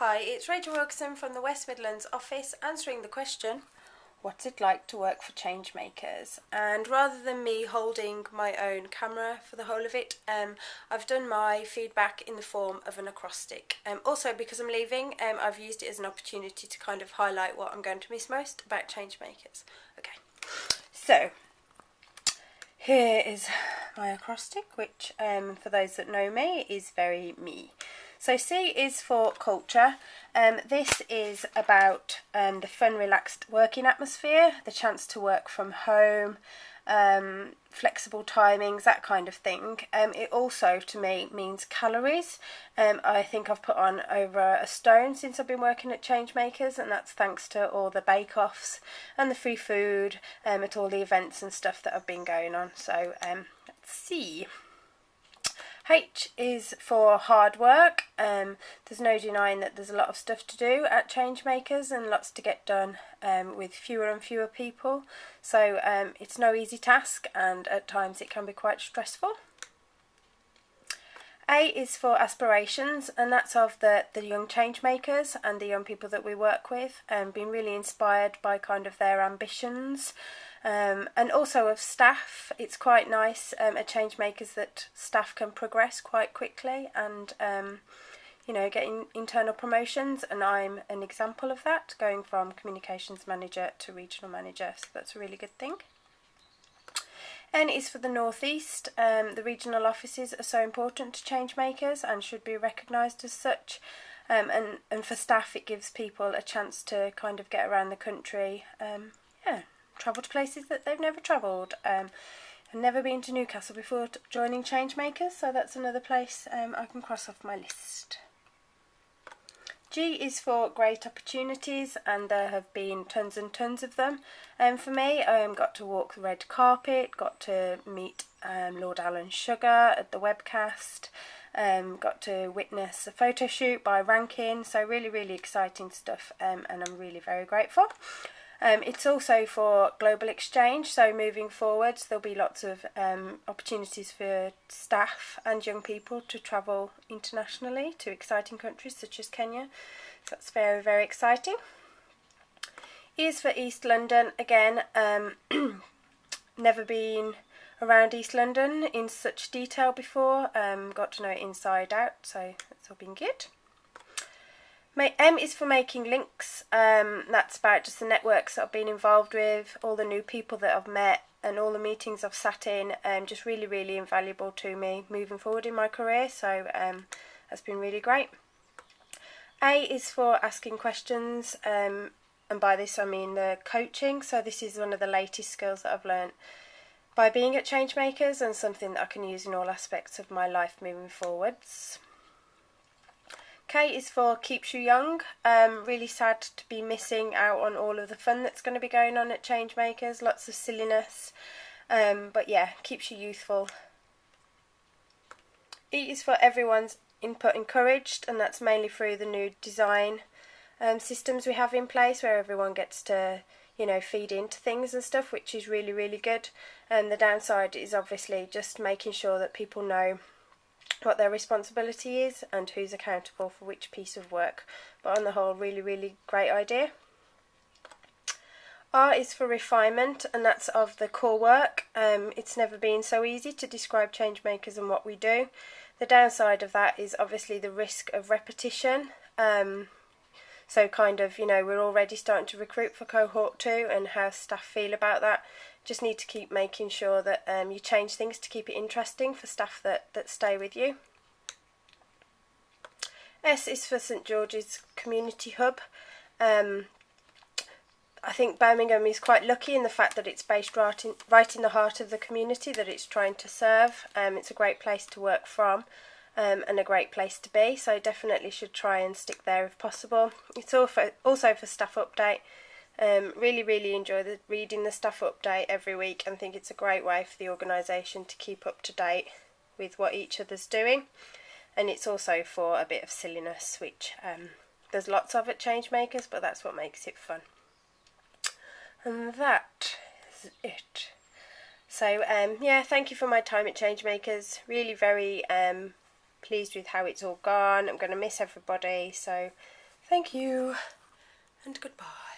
Hi, it's Rachel Wilkinson from the West Midlands office answering the question, what's it like to work for Changemakers? And rather than me holding my own camera for the whole of it, I've done my feedback in the form of an acrostic. Also, because I'm leaving, I've used it as an opportunity to kind of highlight what I'm going to miss most about Changemakers. Okay, so here is my acrostic, which for those that know me is very me. So C is for culture. This is about the fun, relaxed working atmosphere, the chance to work from home, flexible timings, that kind of thing. It also, to me, means calories. I think I've put on over a stone since I've been working at Changemakers, and that's thanks to all the bake-offs and the free food at all the events and stuff that have been going on. So let's see. H is for hard work. There's no denying that there's a lot of stuff to do at Changemakers and lots to get done with fewer and fewer people. So it's no easy task, and at times it can be quite stressful. A is for aspirations, and that's of the young Changemakers and the young people that we work with, being really inspired by kind of their ambitions. And also of staff. It's quite nice at Changemakers that staff can progress quite quickly and you know, getting internal promotions, and I'm an example of that, going from communications manager to regional manager, so that's a really good thing. N is for the North East. The regional offices are so important to Changemakers and should be recognised as such. And for staff, it gives people a chance to kind of get around the country, travel to places that they've never travelled. I've never been to Newcastle before joining Changemakers, so that's another place I can cross off my list. G is for great opportunities, and there have been tons and tons of them. For me, I got to walk the red carpet, got to meet Lord Alan Sugar at the webcast, got to witness a photo shoot by Rankin, so really, really exciting stuff, and I'm really very grateful. It's also for global exchange, so moving forwards there'll be lots of opportunities for staff and young people to travel internationally to exciting countries such as Kenya. So that's very, very exciting. E is for East London. Again, never been around East London in such detail before. Got to know it inside out, so that's all been good. M is for making links. That's about just the networks that I've been involved with, all the new people that I've met and all the meetings I've sat in, just really, really invaluable to me moving forward in my career, so that's been really great. A is for asking questions, and by this I mean the coaching, so this is one of the latest skills that I've learnt by being at Changemakers and something that I can use in all aspects of my life moving forwards. K is for keeps you young. Really sad to be missing out on all of the fun that's going to be going on at Changemakers. Lots of silliness, but yeah, keeps you youthful. E is for everyone's input encouraged, and that's mainly through the new design systems we have in place, where everyone gets to, you know, feed into things and stuff, which is really, really good. And the downside is obviously just making sure that people know what their responsibility is and who's accountable for which piece of work, but on the whole, really, really great idea. R is for refinement, and that's of the core work. It's never been so easy to describe Changemakers and what we do. The downside of that is obviously the risk of repetition. So kind of, you know, we're already starting to recruit for cohort 2, and how staff feel about that. Just need to keep making sure that you change things to keep it interesting for staff that stay with you. S is for St George's Community Hub. I think Birmingham is quite lucky in the fact that it's based right in the heart of the community that it's trying to serve. It's a great place to work from, and a great place to be, so definitely should try and stick there if possible. It's also for staff update. Really, really enjoy reading the staff update every week, and think it's a great way for the organisation to keep up to date with what each other's doing. And it's also for a bit of silliness, which there's lots of at Changemakers, but that's what makes it fun. And that is it. So yeah, thank you for my time at Changemakers. Really very pleased with how it's all gone. I'm going to miss everybody, so Thank you, and goodbye.